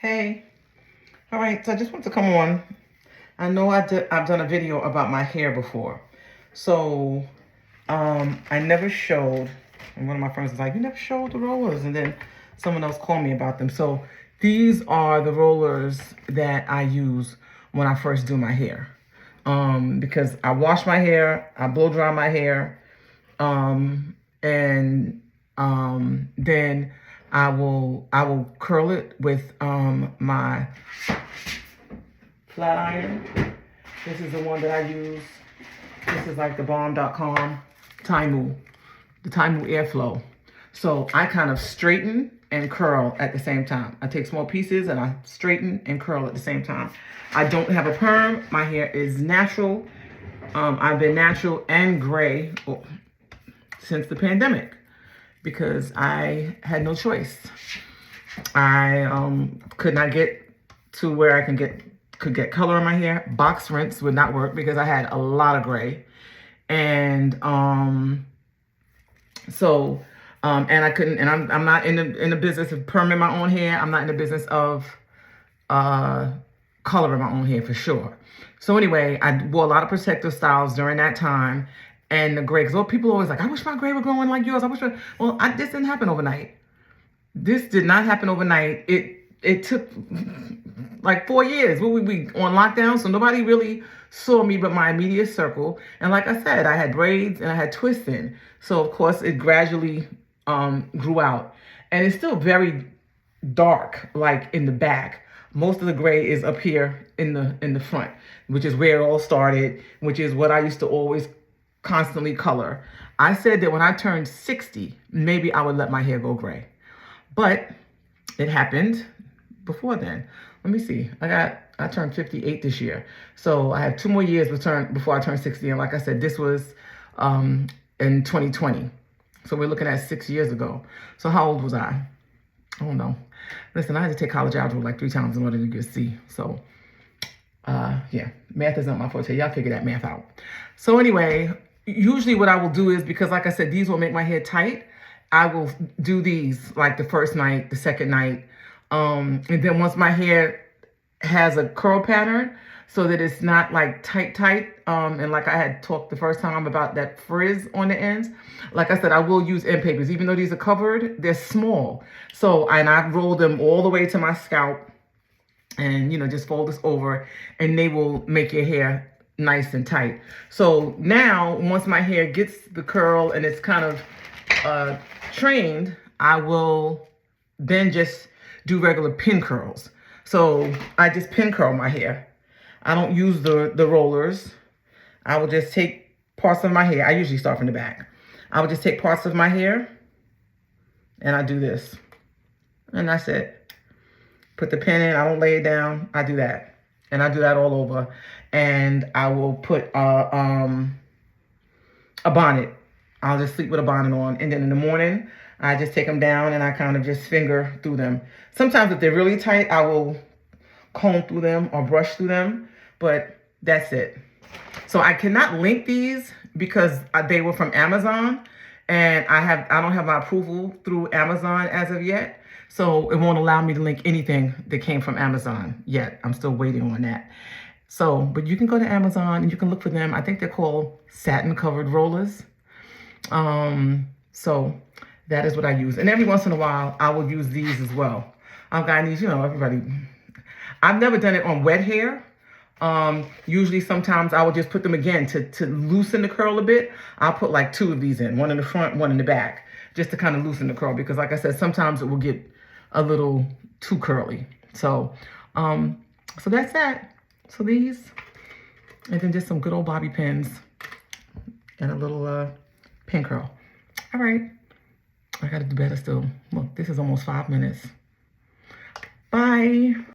Hey, all right, so I just want to come on. I know I've done a video about my hair before. So, I never showed, and one of my friends was like, you never showed the rollers, and then someone else called me about them. So, these are the rollers that I use when I first do my hair. Because I wash my hair, I blow dry my hair, and then I will curl it with my flat iron. This is the one that I use. This is like the bomb.com Taimu, the Taimu Airflow. So I kind of straighten and curl at the same time. I take small pieces and I straighten and curl at the same time. I don't have a perm. My hair is natural. I've been natural and gray since the pandemic because I had no choice. I could not get to where I could get color in my hair. Box rinse would not work because I had a lot of gray. And and I couldn't, and I'm not in the business of perming my own hair. I'm not in the business of coloring my own hair for sure. So anyway, I wore a lot of protective styles during that time. And the gray, because people are always like, I wish my gray were growing like yours. This didn't happen overnight. This did not happen overnight. It took like 4 years. We on lockdown, so nobody really saw me but my immediate circle. And like I said, I had braids and I had twists in. So of course it gradually grew out. And it's still very dark, like in the back. Most of the gray is up here in the front, which is where it all started, which is what I used to always constantly color. I said that when I turned 60, maybe I would let my hair go gray. But it happened before then. Let me see. I turned 58 this year. So I have 2 more years before I turn 60. And like I said, this was in 2020. So we're looking at 6 years ago. So how old was I? I don't know. Listen, I had to take college algebra like 3 times in order to get C. So yeah, math is not my forte. Y'all figure that math out. So anyway, usually what I will do is, because like I said, these will make my hair tight, I will do these like the first night, the second night. And then once my hair has a curl pattern so that it's not like tight, and like I had talked the first time about that frizz on the ends, like I said, I will use end papers. Even though these are covered, they're small. So, and I roll them all the way to my scalp and, just fold this over and they will make your hair nice and tight. So now, once my hair gets the curl and it's kind of trained, I will then just do regular pin curls. So I just pin curl my hair. I don't use the rollers. I will just take parts of my hair. I usually start from the back. I will just take parts of my hair and I do this. And that's it. Put the pin in. I don't lay it down. I do that. And I do that all over. And I will put a bonnet. I'll just sleep with a bonnet on. And then in the morning, I just take them down and I kind of just finger through them. Sometimes if they're really tight, I will comb through them or brush through them. But that's it. So I cannot link these because they were from Amazon. And I don't have my approval through Amazon as of yet. So it won't allow me to link anything that came from Amazon yet. I'm still waiting on that. So, but you can go to Amazon and you can look for them. I think they're called satin covered rollers. So that is what I use. And every once in a while, I will use these as well. I've got these, everybody. I've never done it on wet hair. Usually sometimes I will just put them again to loosen the curl a bit. I'll put like 2 of these in, one in the front, one in the back, just to kind of loosen the curl. Because like I said, sometimes it will get a little too curly. So, so that's that. So these, and then just some good old bobby pins and a little pin curl. All right. I got to do better still. Look, this is almost 5 minutes. Bye.